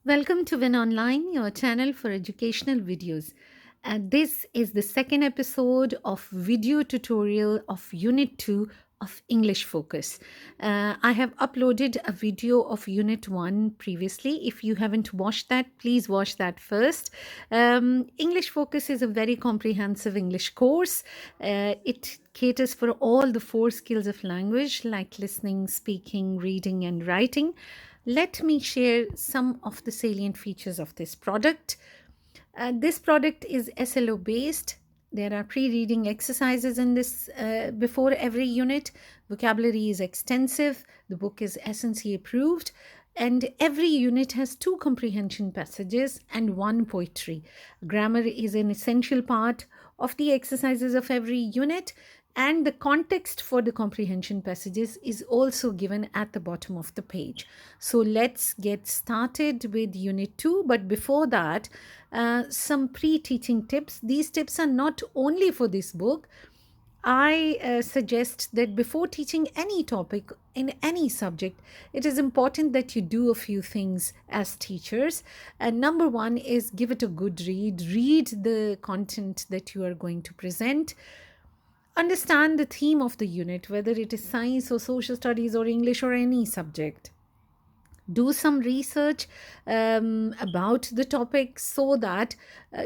Welcome to Win Online, your channel for educational videos. This is the second episode of video tutorial of Unit 2 of English Focus. I have uploaded a video of Unit 1 previously. If you haven't watched that, please watch that first. English Focus is a very comprehensive English course. It caters for all the four skills of language like listening, speaking, reading, and writing. Let me share some of the salient features of this product. This product is SLO based. There are pre reading exercises in this before every unit. Vocabulary is extensive. The book is SNC approved. And every unit has two comprehension passages and one poetry. Grammar is an essential part of the exercises of every unit, and the context for the comprehension passages is also given at the bottom of the page. So let's get started with Unit 2. But before that, some pre teaching tips. These tips are not only for this book. I suggest that before teaching any topic in any subject, it is important that you do a few things as teachers. And number one is give it a good read. Read the content that you are going to present. Understand the theme of the unit, whether it is science or social studies or English or any subject. Do some research about the topic so that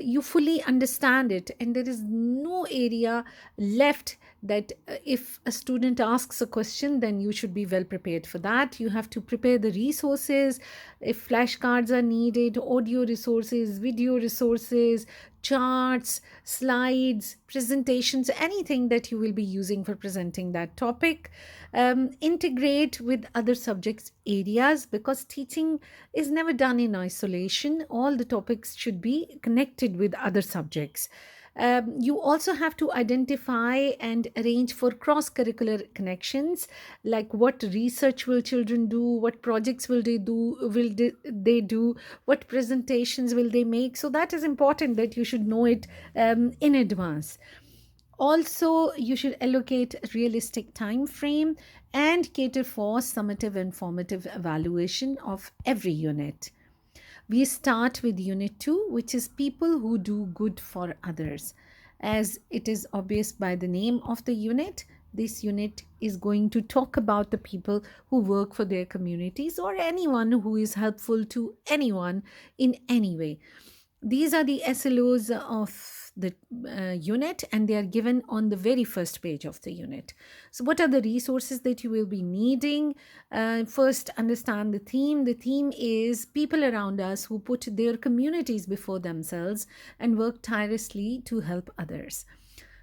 you fully understand it, and there is no area left that if a student asks a question, then you should be well prepared for that. You have to prepare the resources. If flashcards are needed, audio resources, video resources, charts, slides, presentations, anything that you will be using for presenting that topic. Integrate with other subjects areas, because teaching is never done in isolation. All the topics should be connected with other subjects. You also have to identify and arrange for cross curricular connections, like what research will children do, what projects will they do, what presentations will they make. So that is important that you should know it in advance. Also, you should allocate a realistic time frame and cater for summative and formative evaluation of every unit. We start with Unit 2, which is people who do good for others. As it is obvious by the name of the unit, this unit is going to talk about the people who work for their communities or anyone who is helpful to anyone in any way. These are the SLOs of the unit, and they are given on the very first page of the unit. So, what are the resources that you will be needing? First, understand the theme. The theme is people around us who put their communities before themselves and work tirelessly to help others.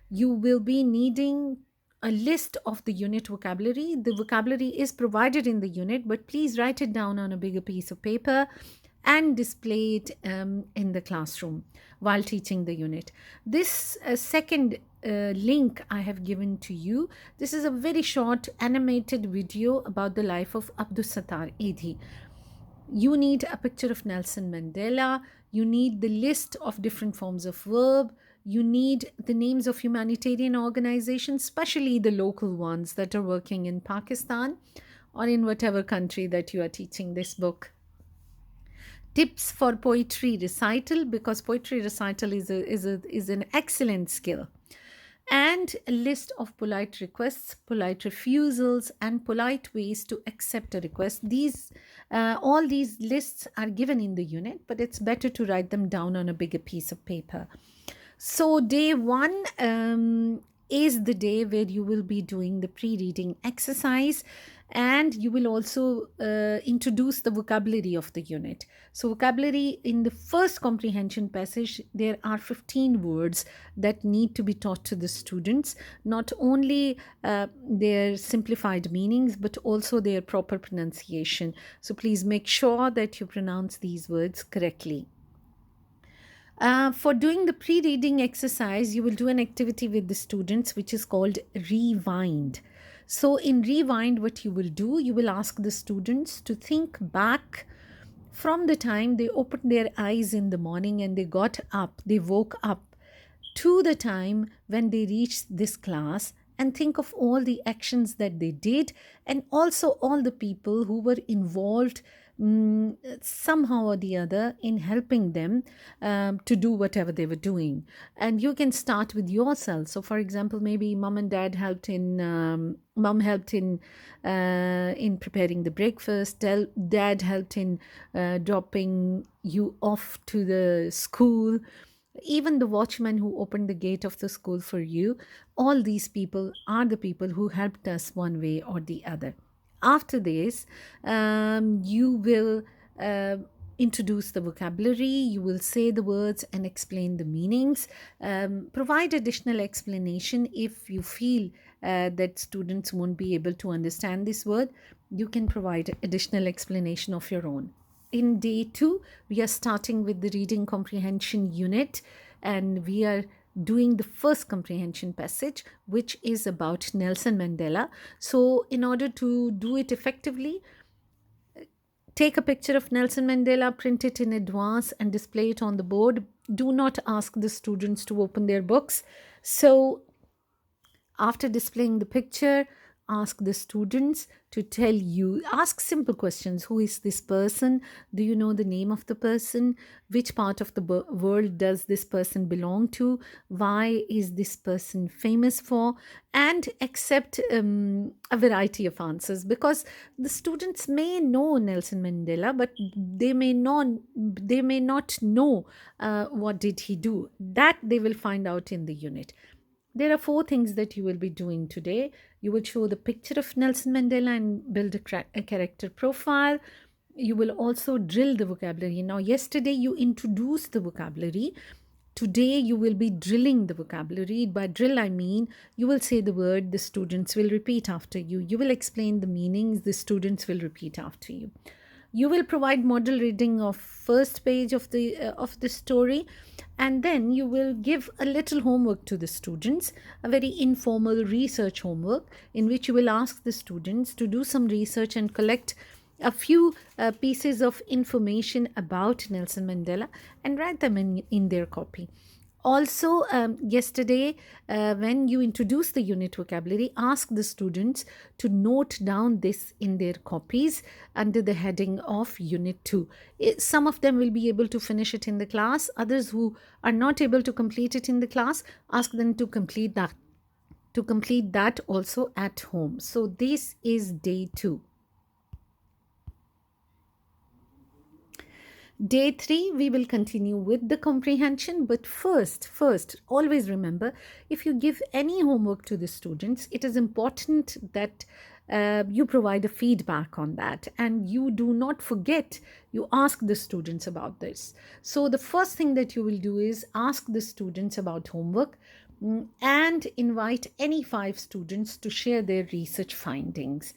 You will be needing a list of the unit vocabulary. The vocabulary is provided in the unit, but please write it down on a bigger piece of paper and display it in the classroom while teaching the unit. This second link I have given to you. This is a very short animated video about the life of Abdus Sattar Edhi. You need a picture of Nelson Mandela. You need the list of different forms of verb. You need the names of humanitarian organizations, especially the local ones that are working in Pakistan or in whatever country that you are teaching this book. Tips for poetry recital, because poetry recital is an excellent skill, and a list of polite requests, polite refusals, and polite ways to accept a request. These all these lists are given in the unit, but it's better to write them down on a bigger piece of paper. So, day one is the day where you will be doing the pre reading exercise, and you will also introduce the vocabulary of the unit. So, vocabulary in the first comprehension passage, there are 15 words that need to be taught to the students, not only their simplified meanings but also their proper pronunciation. So, please make sure that you pronounce these words correctly. For doing the pre reading exercise, you will do an activity with the students which is called Rewind. So, in Rewind, what you will do, you will ask the students to think back from the time they opened their eyes in the morning and they got up, they woke up, to the time when they reached this class, and think of all the actions that they did and also all the people who were involved somehow or the other in helping them to do whatever they were doing. And you can start with yourself. So, for example, maybe mom and dad helped mom helped in preparing the breakfast. Dad helped in dropping you off to the school, even the watchman who opened the gate of the school for you. All these people are the people who helped us one way or the other. After this, you will uh, introduce the vocabulary, you will say the words and explain the meanings, provide additional explanation if you feel that students won't be able to understand this word. You can provide additional explanation of your own. In day two, we are starting with the reading comprehension unit, and we are doing the first comprehension passage, which is about Nelson Mandela. So, in order to do it effectively, take a picture of Nelson Mandela, print it in advance, and display it on the board. Do not ask the students to open their books. So, after displaying the picture, ask the students to tell you, ask simple questions. Who is this person? Do you know the name of the person? Which part of the world does this person belong to? Why is this person famous for? And accept a variety of answers, because the students may know Nelson Mandela, but they may not know what did he do. That they will find out in the unit. There are four things that you will be doing today. You will show the picture of Nelson Mandela and build a character profile. You will also drill the vocabulary. Now, yesterday you introduced the vocabulary. Today you will be drilling the vocabulary. By drill, I mean you will say the word, the students will repeat after you. You will explain the meanings, the students will repeat after you. You will provide model reading of first page of the story, and then you will give a little homework to the students, a very informal research homework, in which you will ask the students to do some research and collect a few pieces of information about Nelson Mandela and write them in their copy. Also, yesterday, when you introduce the unit vocabulary, ask the students to note down this in their copies under the heading of Unit 2. Some of them will be able to finish it in the class. Others who are not able to complete it in the class, ask them to complete that also at home. So this is day 2. Day 3, we will continue with the comprehension. But first, always remember, if you give any homework to the students, it is important that you provide a feedback on that, and you do not forget, you ask the students about this. So the first thing that you will do is ask the students about homework, and invite any 5 students to share their research findings.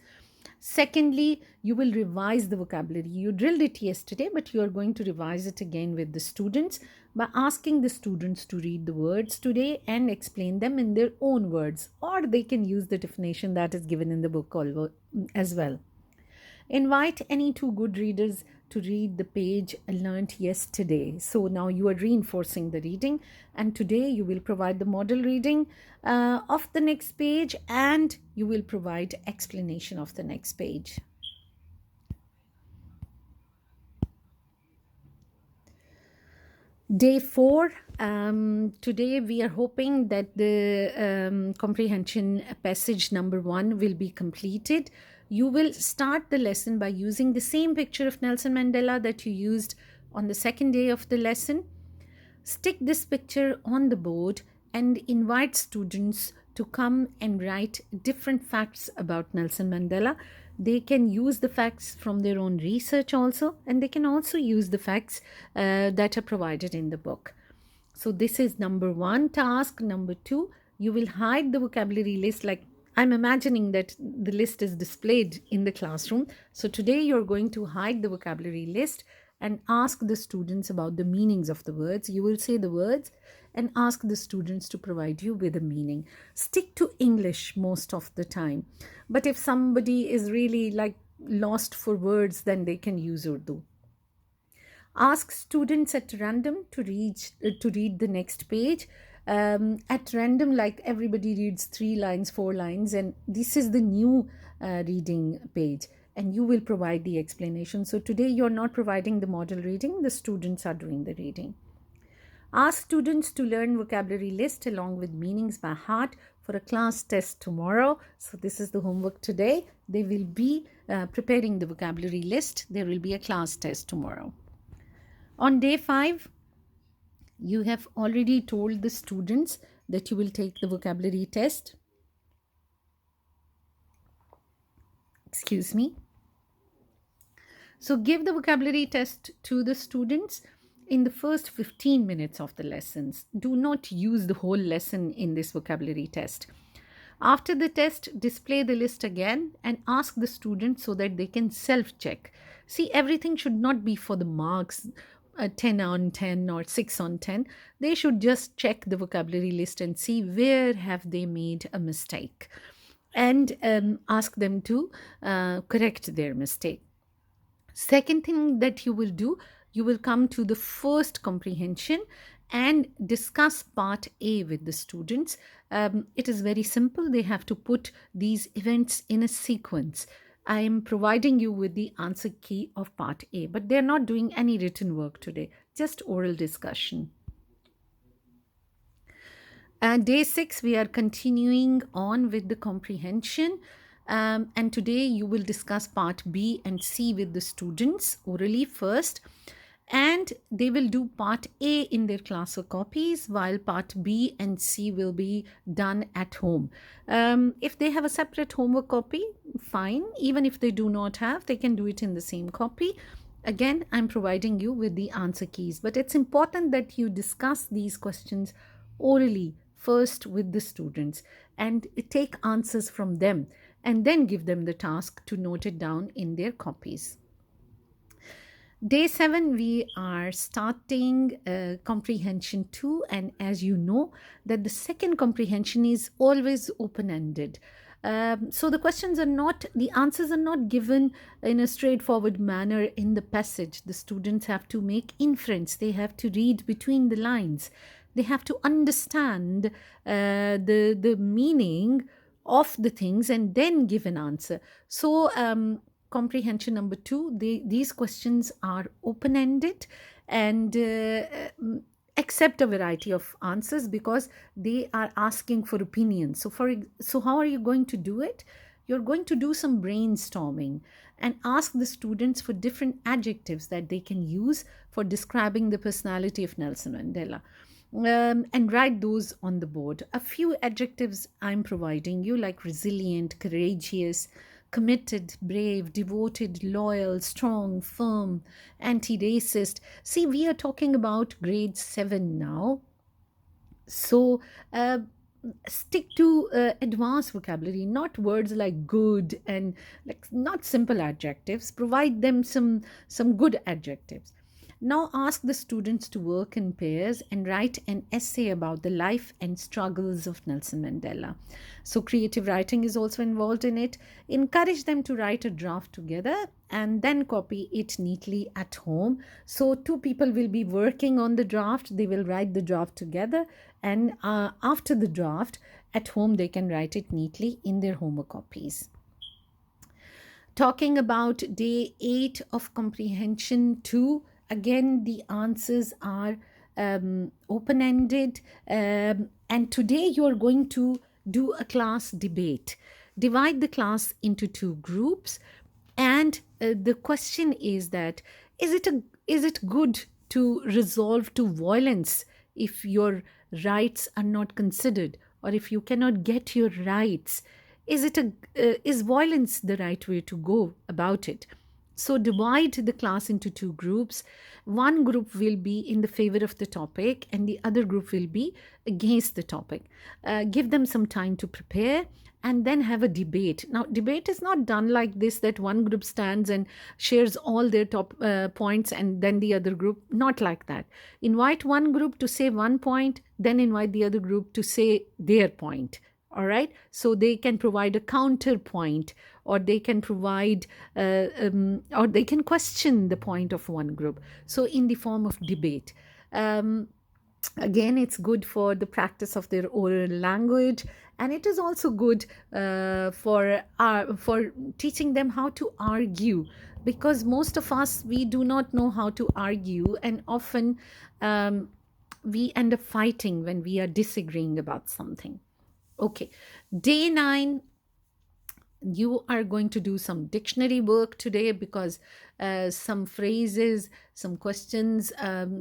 Secondly, you will revise the vocabulary. You drilled it yesterday, but you are going to revise it again with the students by asking the students to read the words today and explain them in their own words, or they can use the definition that is given in the book as well. Invite any 2 good readers to read the page learnt yesterday. So now you are reinforcing the reading, and today you will provide the model reading of the next page, and you will provide explanation of the next page. Day 4. Today we are hoping that the comprehension passage number 1 will be completed. You will start the lesson by using the same picture of Nelson Mandela that you used on the second day of the lesson. Stick this picture on the board and invite students to come and write different facts about Nelson Mandela. They can use the facts from their own research also, and they can also use the facts that are provided in the book. So this is number 1 task. Number 2, you will hide the vocabulary list. Like, I'm imagining that the list is displayed in the classroom. So today you're going to hide the vocabulary list and ask the students about the meanings of the words. You will say the words and ask the students to provide you with a meaning. Stick to English most of the time. But if somebody is really like lost for words, then they can use Urdu. Ask students at random to read the next page. At random, like everybody reads 3 lines, 4 lines, and this is the new reading page. and you will provide the explanation. So today you're not providing the model reading, the students are doing the reading. Ask students to learn vocabulary list along with meanings by heart for a class test tomorrow. So this is the homework today. They will be preparing the vocabulary list. There will be a class test tomorrow. On day 5, you have already told the students that you will take the vocabulary test. Excuse me. So give the vocabulary test to the students in the first 15 minutes of the lessons. Do not use the whole lesson in this vocabulary test. After the test, display the list again and ask the students so that they can self-check. See, everything should not be for the marks, 10 on 10 or 6 on 10. They should just check the vocabulary list and see where have they made a mistake, and ask them to correct their mistake. Second thing that you will do, you will come to the first comprehension and discuss part A with the students. It is very simple. They have to put these events in a sequence. I am providing you with the answer key of part A, but they're not doing any written work today, just oral discussion. Day 6, we are continuing on with the comprehension. And today you will discuss part B and C with the students orally first. And they will do part A in their class or copies, while part B and C will be done at home. If they have a separate homework copy, fine. Even if they do not have, they can do it in the same copy. Again, I'm providing you with the answer keys, but it's important that you discuss these questions orally first with the students and take answers from them, and then give them the task to note it down in their copies. Day 7, we are starting comprehension 2, and as you know that the second comprehension is always open-ended. So the answers are not given in a straightforward manner in the passage. The students have to make inference. They have to read between the lines. They have to understand the meaning of the things and then give an answer. So comprehension number 2, these questions are open-ended and accept a variety of answers because they are asking for opinions. So how are you going to do it? You're going to do some brainstorming and ask the students for different adjectives that they can use for describing the personality of Nelson Mandela. And write those on the board. A few adjectives I'm providing you, like resilient, courageous, committed, brave, devoted, loyal, strong, firm, anti-racist. See, we are talking about grade 7 now. So stick to advanced vocabulary, not words like good and like not simple adjectives. Provide them some good adjectives. Now ask the students to work in pairs and write an essay about the life and struggles of Nelson Mandela. So creative writing is also involved in it. Encourage them to write a draft together and then copy it neatly at home. So 2 people will be working on the draft. They will write the draft together, and after the draft at home they can write it neatly in their homework copies. Talking about day 8 of comprehension 2, again, the answers are open-ended, and today you're going to do a class debate. Divide the class into 2 groups, and the question is that is it good to resort to violence if your rights are not considered, or if you cannot get your rights? Is violence the right way to go about it? So divide the class into 2 groups. One group will be in the favor of the topic and the other group will be against the topic. Give them some time to prepare and then have a debate. Now, debate is not done like this, that one group stands and shares all their top points and then the other group. Not like that. Invite one group to say one point, then invite the other group to say their point. All right, so they can provide a counterpoint, or they can provide or they can question the point of one group, so in the form of debate. Again, it's good for the practice of their oral language, And it is also good for teaching them how to argue, because most of us, we do not know how to argue, and often um, we end up fighting when we are disagreeing about something. Okay, day 9, you are going to do some dictionary work today, because some phrases, some questions,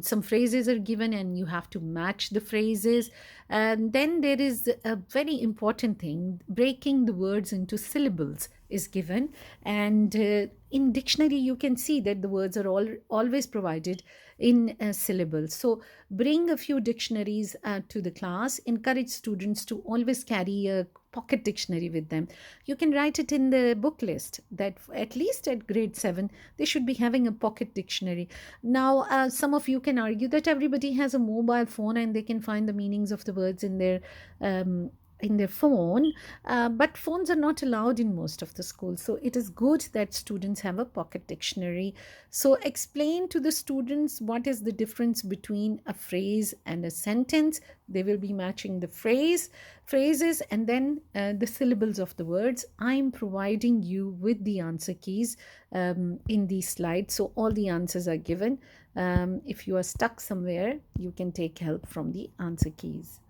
some phrases are given and you have to match the phrases. And then there is a very important thing: breaking the words into syllables is given. And in dictionary you can see that the words are always provided in syllables. So bring a few dictionaries to the class. Encourage students to always carry a pocket dictionary with them. You can write it in the book list that at least at grade 7 they should be having a pocket dictionary. Now some of you can argue that everybody has a mobile phone and they can find the meanings of the words um, in their phone, but phones are not allowed in most of the schools, so it is good that students have a pocket dictionary. So explain to the students what is the difference between a phrase and a sentence. They will be matching the phrases, and then the syllables of the words. I'm providing you with the answer keys in these slides, so all the answers are given. If you are stuck somewhere, you can take help from the answer keys.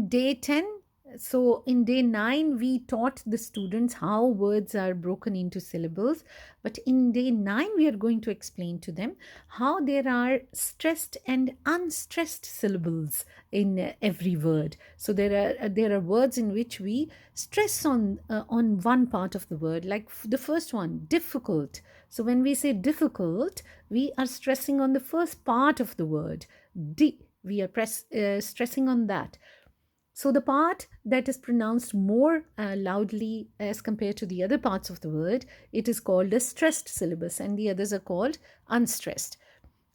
Day 10. So in day 9, we taught the students how words are broken into syllables. But in day 9, we are going to explain to them how there are stressed and unstressed syllables in every word. So there are words in which we stress on one part of the word, like the first one, difficult. So when we say difficult, we are stressing on the first part of the word. We are stressing on that. So the part that is pronounced more loudly as compared to the other parts of the word, it is called a stressed syllabus, and the others are called unstressed.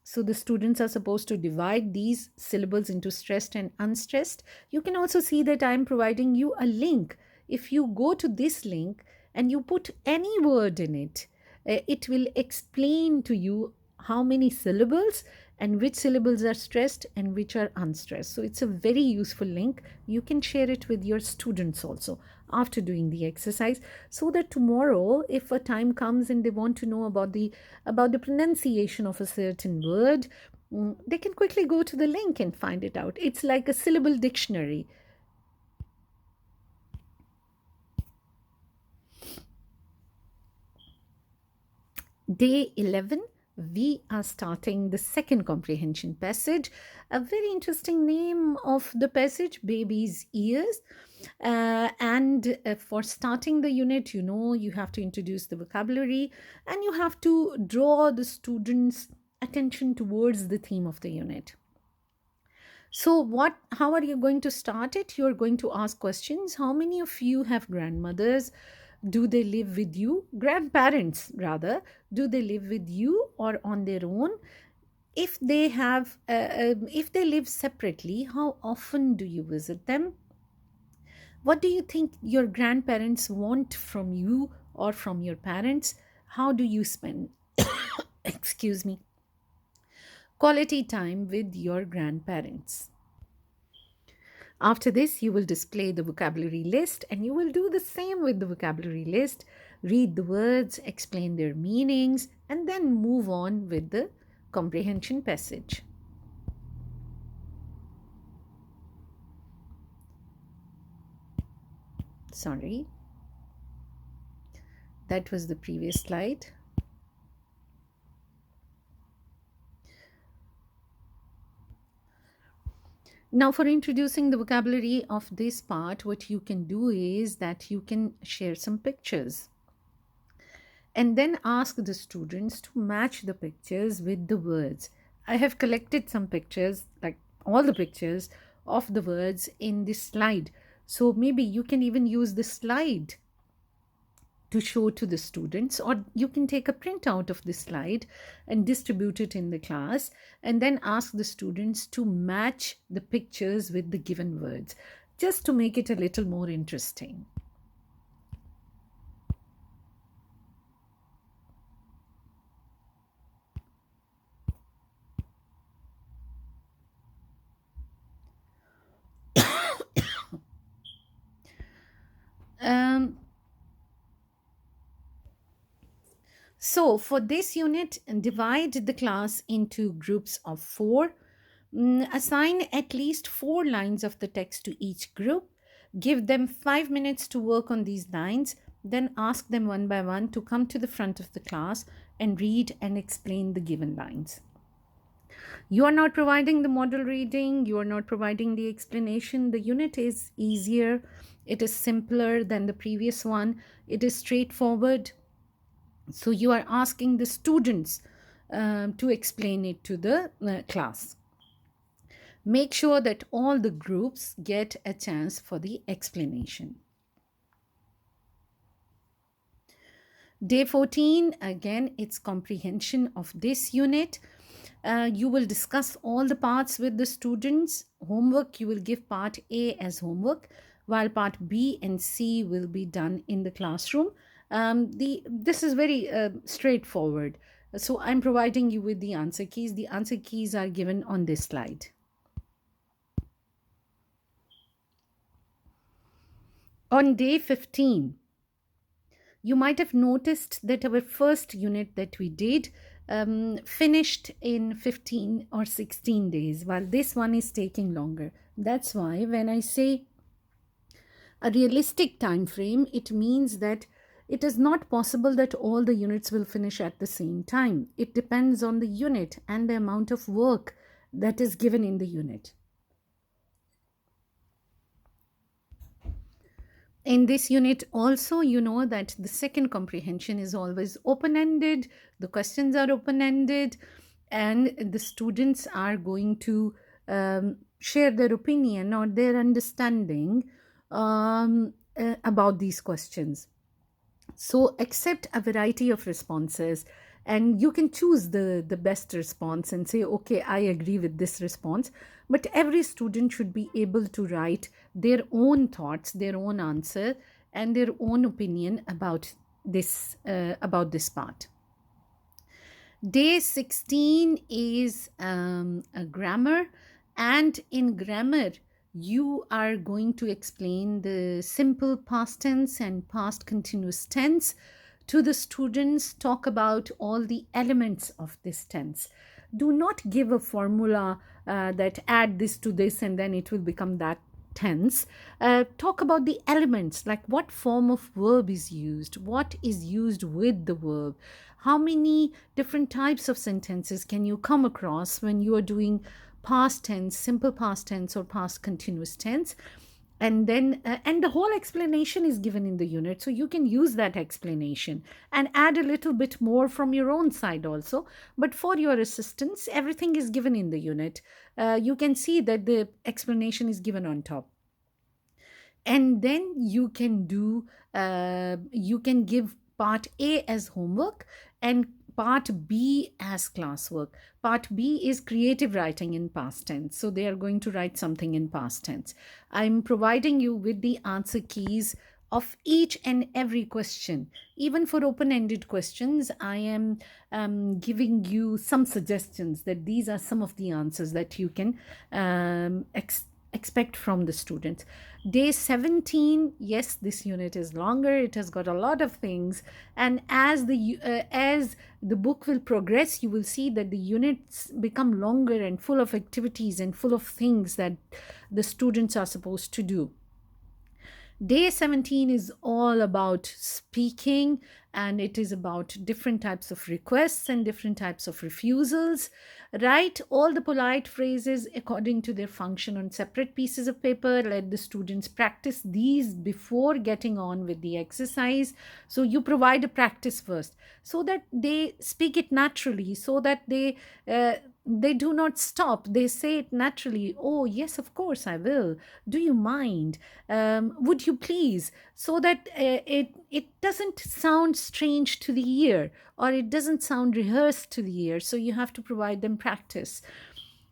So the students are supposed to divide these syllables into stressed and unstressed. You can also see that I am providing you a link. If you go to this link and you put any word in it, it will explain to you how many syllables and which syllables are stressed and which are unstressed. So it's a very useful link. You can share it with your students also after doing the exercise, so that tomorrow, if a time comes and they want to know about the pronunciation of a certain word, they can quickly go to the link and find it out. It's like a syllable dictionary. Day 11, we are starting the second comprehension passage. A very interesting name of the passage, Baby's Ears. And for starting the unit, you have to introduce the vocabulary and you have to draw the students' attention towards the theme of the unit. So, how are you going to start it? You're going to ask questions. How many of you have grandmothers? Do they live with you? Grandparents, rather. Do they live with you or on their own? If they live separately, how often do you visit them? What do you think your grandparents want from you or from your parents? How do you spend, excuse me, quality time with your grandparents? After this, you will display the vocabulary list and you will do the same with the vocabulary list. Read the words, explain their meanings, and then move on with the comprehension passage. Sorry, that was the previous slide. Now, for introducing the vocabulary of this part, what you can do is that you can share some pictures and then ask the students to match the pictures with the words. I have collected some pictures, like all the pictures of the words in this slide. So maybe you can even use the slide to show to the students, or you can take a printout of this slide and distribute it in the class and then ask the students to match the pictures with the given words, just to make it a little more interesting. So, for this unit, divide the class into groups of four. Assign at least 4 lines of the text to each group. Give them 5 minutes to work on these lines. Then ask them one by one to come to the front of the class and read and explain the given lines. You are not providing the model reading, you are not providing the explanation. The unit is easier, it is simpler than the previous one, it is straightforward. So you are asking the students to explain it to the class. Make sure that all the groups get a chance for the explanation. Day 14, again, it's comprehension of this unit. You will discuss all the parts with the students. Homework, you will give part A as homework, while part B and C will be done in the classroom. This is very straightforward. So I'm providing you with the answer keys. The answer keys are given on this slide. On day 15, you might have noticed that our first unit that we did finished in 15 or 16 days, while this one is taking longer. That's why when I say a realistic time frame, it means that it is not possible that all the units will finish at the same time. It depends on the unit and the amount of work that is given in the unit. In this unit also, you know that the second comprehension is always open-ended, the questions are open-ended, and the students are going to share their opinion or their understanding about these questions. So accept a variety of responses, and you can choose the best response and say, okay, I agree with this response. But every student should be able to write their own thoughts, their own answer, and their own opinion about this part. Day 16 is a grammar, and in grammar, you are going to explain the simple past tense and past continuous tense to the students, talk about all the elements of this tense. Do not give a formula that add this to this and then it will become that tense. Talk about the elements, like what form of verb is used, what is used with the verb, how many different types of sentences can you come across when you are doing past tense, simple past tense, or past continuous tense. And then and the whole explanation is given in the unit, so you can use that explanation and add a little bit more from your own side also. But for your assistance, everything is given in the unit. You can see that the explanation is given on top, and then you can give part A as homework and part B as classwork. Part B is creative writing in past tense, so they are going to write something in past tense. I'm providing you with the answer keys of each and every question. Even for open-ended questions, I am giving you some suggestions that these are some of the answers that you can expect from the students. Day 17, yes, this unit is longer, it has got a lot of things, and as the book will progress, you will see that the units become longer and full of activities and full of things that the students are supposed to do. Day 17 is all about speaking, and it is about different types of requests and different types of refusals. Write all the polite phrases according to their function on separate pieces of paper. Let the students practice these before getting on with the exercise. So you provide a practice first so that they speak it naturally, so that they do not stop. They say it naturally. Oh, yes, of course, I will. Do you mind? Would you please? So that it doesn't sound strange to the ear, or it doesn't sound rehearsed to the ear. So you have to provide them practice.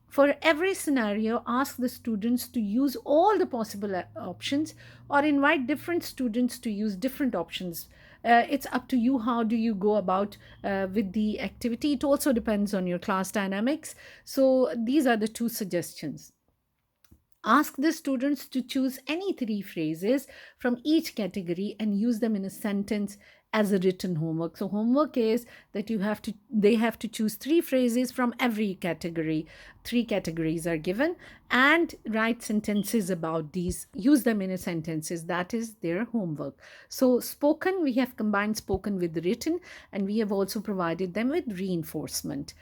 For every scenario, ask the students to use all the possible options, or invite different students to use different options. It's up to you how do you go about with the activity. It also depends on your class dynamics. So these are the two suggestions. Ask the students to choose any 3 phrases from each category and use them in a sentence as a written homework. So homework is that they have to choose three phrases from every category. Three categories are given, and write sentences about these, use them in a sentences. That is their homework. So spoken, we have combined spoken with written, and we have also provided them with reinforcement.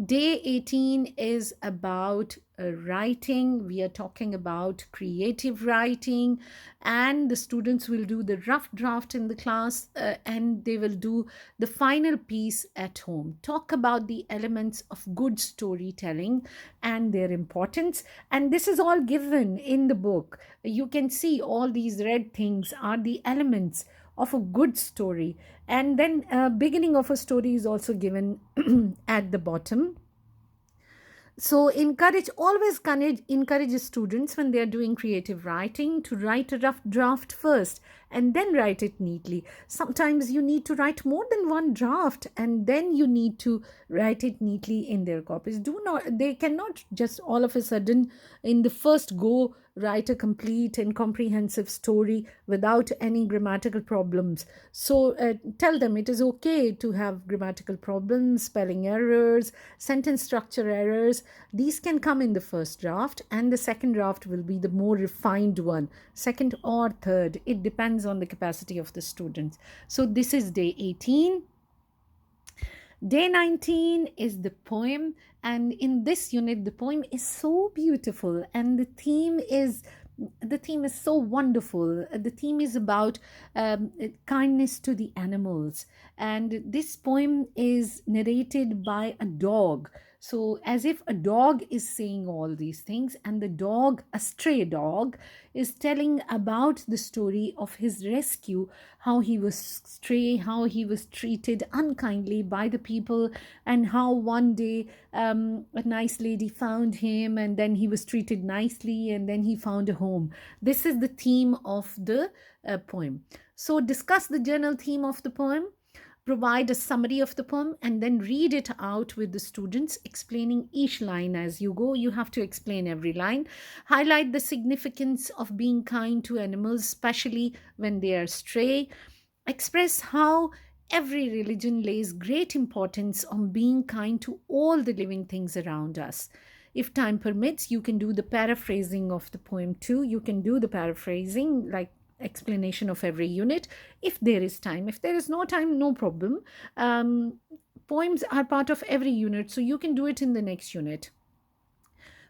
Day 18 is about writing. We are talking about creative writing, and the students will do the rough draft in the class, and they will do the final piece at home. Talk about the elements of good storytelling and their importance. And this is all given in the book. You can see all these red things are the elements of a good story. And then beginning of a story is also given at the bottom. So encourage students when they are doing creative writing to write a rough draft first and then write it neatly. Sometimes you need to write more than one draft, and then you need to write it neatly in their copies. Do not They cannot just all of a sudden in the first go write a complete and comprehensive story without any grammatical problems. So tell them it is okay to have grammatical problems, spelling errors, sentence structure errors. These can come in the first draft, and the second draft will be the more refined one, second or third. It depends on the capacity of the students. So this is day 18. Day 19 is the poem, and in this unit, the poem is so beautiful, and the theme is so wonderful. The theme is about kindness to the animals, and this poem is narrated by a dog. So, as if a dog is saying all these things, and the dog, a stray dog, is telling about the story of his rescue, how he was stray, how he was treated unkindly by the people, and how one day a nice lady found him, and then he was treated nicely, and then he found a home. This is the theme of the poem. So, discuss the general theme of the poem, provide a summary of the poem, and then read it out with the students, explaining each line as you go. You have to explain every line. Highlight the significance of being kind to animals, especially when they are stray. Express how every religion lays great importance on being kind to all the living things around us. If time permits, you can do the paraphrasing of the poem too. You can do the paraphrasing, like explanation of every unit, if there is time. If there is no time, no problem. Poems are part of every unit, so you can do it in the next unit.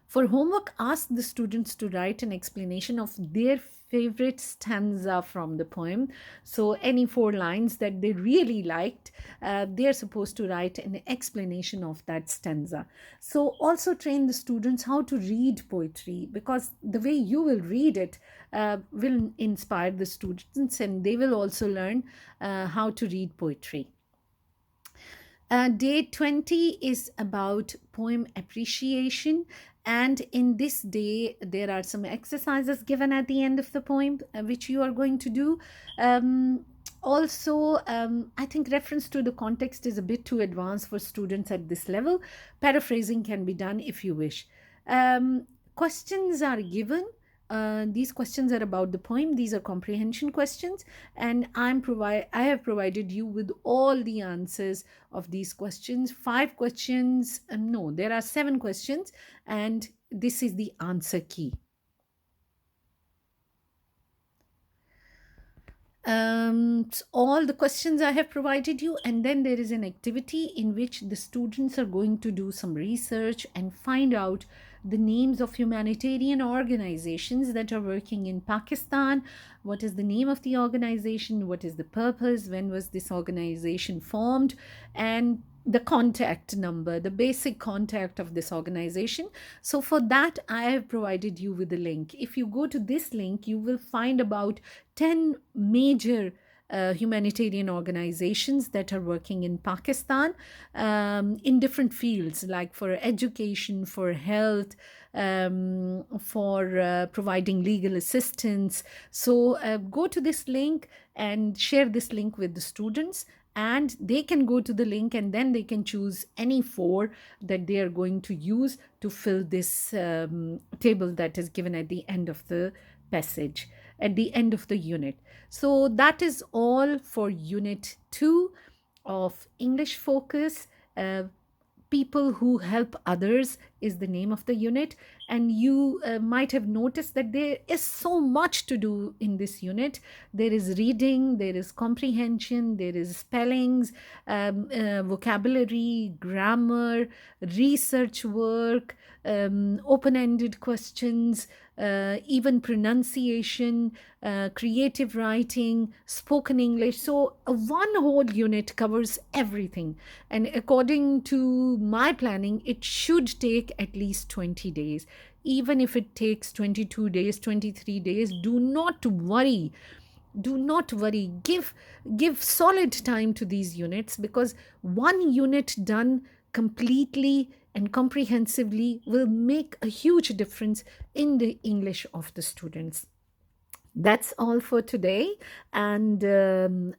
For homework, ask the students to write an explanation of their favorite stanza from the poem. So, any four lines that they really liked, they're supposed to write an explanation of that stanza. So, also train the students how to read poetry, because the way you will read it will inspire the students, and they will also learn how to read poetry. Day 20 is about poem appreciation. And in this day, there are some exercises given at the end of the poem, which you are going to do. I think reference to the context is a bit too advanced for students at this level. Paraphrasing can be done if you wish. Questions are given. These questions are about the poem. These are comprehension questions, and I have provided you with all the answers of these questions. 5 questions. No, there are 7 questions, and this is the answer key. All the questions I have provided you, and then there is an activity in which the students are going to do some research and find out the names of humanitarian organizations that are working in Pakistan. What is the name of the organization? What is the purpose? When was this organization formed? And the contact number, the basic contact of this organization. So, for that, I have provided you with a link. If you go to this link, you will find about 10 major humanitarian organizations that are working in Pakistan in different fields, like for education, for health, for providing legal assistance. So go to this link and share this link with the students, and they can go to the link, and then they can choose any 4 that they are going to use to fill this table that is given at the end of the passage. at the end of the unit. So that is all for Unit 2 of English Focus. People who help others is the name of the unit, and you might have noticed that there is so much to do in this unit. There is reading, there is comprehension, there is spellings, vocabulary, grammar, research work, open-ended questions, even pronunciation, creative writing, spoken English. So one whole unit covers everything, and according to my planning, it should take at least 20 days. Even if it takes 22 days, 23 days, do not worry. Do not worry. Give solid time to these units, because one unit done completely and comprehensively will make a huge difference in the English of the students. That's all for today, and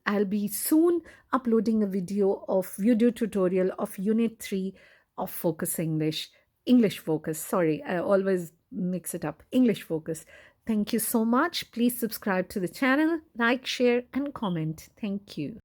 I'll be soon uploading a video tutorial of Unit 3 of Focus English Focus. Sorry, I always mix it up. English Focus. Thank you so much. Please subscribe to the channel, like, share, and comment. Thank you.